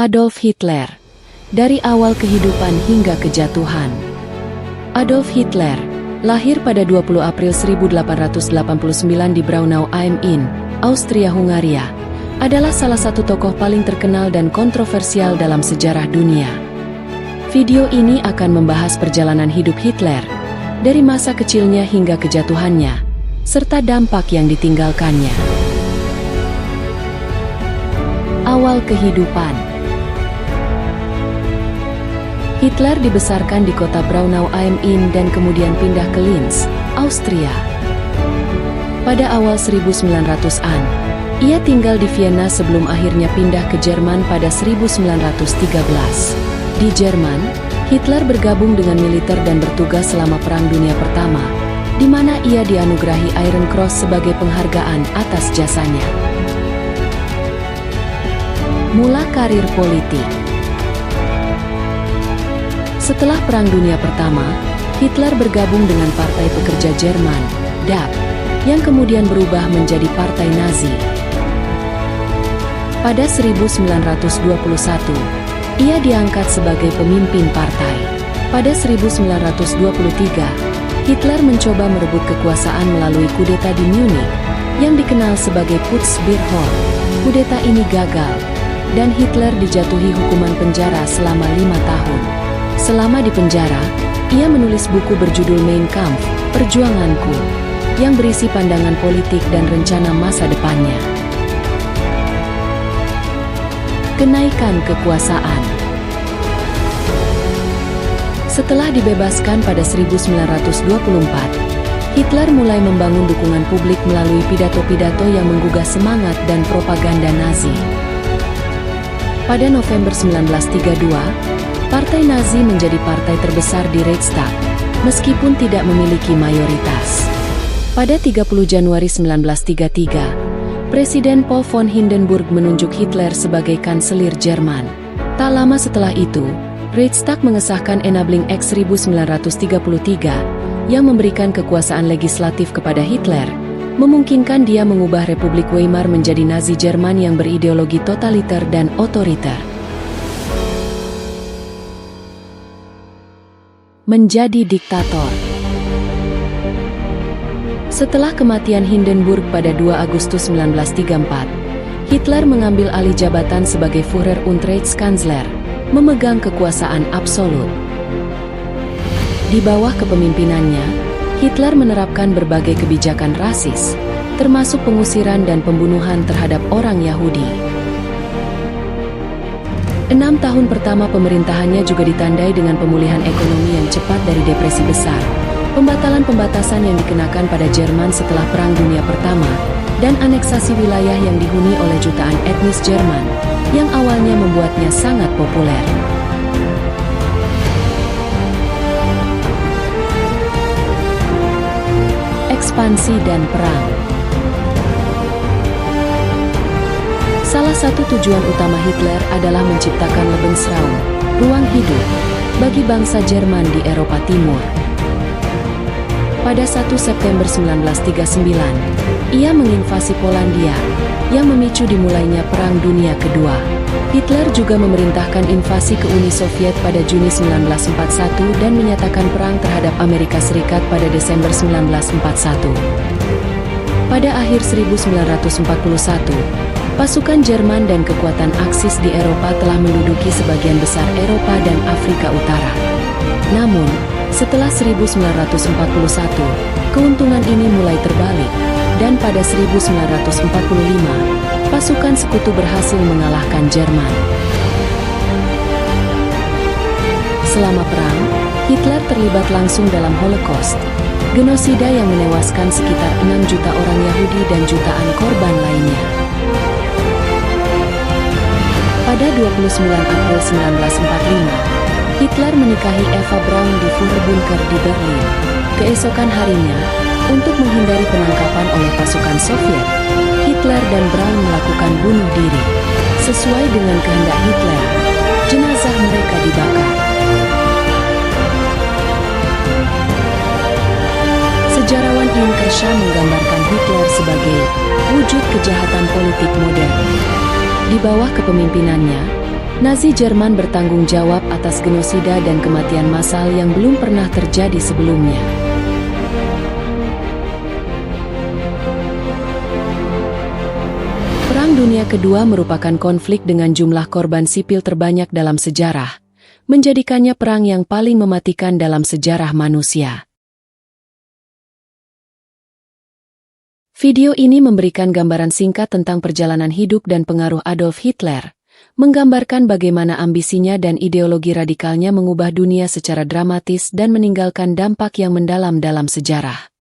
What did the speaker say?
Adolf Hitler. Dari awal kehidupan hingga kejatuhan. Adolf Hitler lahir pada 20 April 1889 di Braunau am Inn, Austria-Hungaria, adalah salah satu tokoh paling terkenal dan kontroversial dalam sejarah dunia. Video ini akan membahas perjalanan hidup Hitler, dari masa kecilnya hingga kejatuhannya, serta dampak yang ditinggalkannya. Awal kehidupan. Hitler dibesarkan di kota Braunau am Inn dan kemudian pindah ke Linz, Austria. Pada awal 1900-an, ia tinggal di Vienna sebelum akhirnya pindah ke Jerman pada 1913. Di Jerman, Hitler bergabung dengan militer dan bertugas selama Perang Dunia Pertama, di mana ia dianugerahi Iron Cross sebagai penghargaan atas jasanya. Mula karir politik. Setelah Perang Dunia Pertama, Hitler bergabung dengan Partai Pekerja Jerman, DAP, yang kemudian berubah menjadi Partai Nazi. Pada 1921, ia diangkat sebagai pemimpin partai. Pada 1923, Hitler mencoba merebut kekuasaan melalui kudeta di Munich, yang dikenal sebagai Putzbirhorn. Kudeta ini gagal, dan Hitler dijatuhi hukuman penjara selama 5 tahun. Selama di penjara, ia menulis buku berjudul Mein Kampf, Perjuanganku, yang berisi pandangan politik dan rencana masa depannya. Kenaikan kekuasaan. Setelah dibebaskan pada 1924, Hitler mulai membangun dukungan publik melalui pidato-pidato yang menggugah semangat dan propaganda Nazi. Pada November 1932, Partai Nazi menjadi partai terbesar di Reichstag, meskipun tidak memiliki mayoritas. Pada 30 Januari 1933, Presiden Paul von Hindenburg menunjuk Hitler sebagai kanselir Jerman. Tak lama setelah itu, Reichstag mengesahkan Enabling Act 1933 yang memberikan kekuasaan legislatif kepada Hitler, memungkinkan dia mengubah Republik Weimar menjadi Nazi Jerman yang berideologi totaliter dan otoriter. Menjadi diktator. Setelah kematian Hindenburg pada 2 Agustus 1934, Hitler mengambil alih jabatan sebagai Führer und Reichskanzler, memegang kekuasaan absolut. Di bawah kepemimpinannya, Hitler menerapkan berbagai kebijakan rasis, termasuk pengusiran dan pembunuhan terhadap orang Yahudi. 6 tahun pertama pemerintahannya juga ditandai dengan pemulihan ekonomi yang cepat dari depresi besar, pembatalan pembatasan yang dikenakan pada Jerman setelah Perang Dunia Pertama, dan aneksasi wilayah yang dihuni oleh jutaan etnis Jerman, yang awalnya membuatnya sangat populer. Ekspansi dan perang. Salah satu tujuan utama Hitler adalah menciptakan Lebensraum, ruang hidup, bagi bangsa Jerman di Eropa Timur. Pada 1 September 1939, ia menginvasi Polandia, yang memicu dimulainya Perang Dunia Kedua. Hitler juga memerintahkan invasi ke Uni Soviet pada Juni 1941 dan menyatakan perang terhadap Amerika Serikat pada Desember 1941. Pada akhir 1941, pasukan Jerman dan kekuatan Aksis di Eropa telah menduduki sebagian besar Eropa dan Afrika Utara. Namun, setelah 1941, keuntungan ini mulai terbalik, dan pada 1945, pasukan sekutu berhasil mengalahkan Jerman. Selama perang, Hitler terlibat langsung dalam Holocaust, genosida yang menewaskan sekitar 6 juta orang Yahudi dan jutaan korban lainnya. Pada 29 April 1945, Hitler menikahi Eva Braun di Führerbunker di Berlin. Keesokan harinya, untuk menghindari penangkapan oleh pasukan Soviet, Hitler dan Braun melakukan bunuh diri. Sesuai dengan kehendak Hitler, jenazah mereka dibakar. Sejarawan Ian Kershaw menggambarkan Hitler sebagai wujud kejahatan politik modern. Di bawah kepemimpinannya, Nazi Jerman bertanggung jawab atas genosida dan kematian massal yang belum pernah terjadi sebelumnya. Perang Dunia Kedua merupakan konflik dengan jumlah korban sipil terbanyak dalam sejarah, menjadikannya perang yang paling mematikan dalam sejarah manusia. Video ini memberikan gambaran singkat tentang perjalanan hidup dan pengaruh Adolf Hitler, menggambarkan bagaimana ambisinya dan ideologi radikalnya mengubah dunia secara dramatis dan meninggalkan dampak yang mendalam dalam sejarah.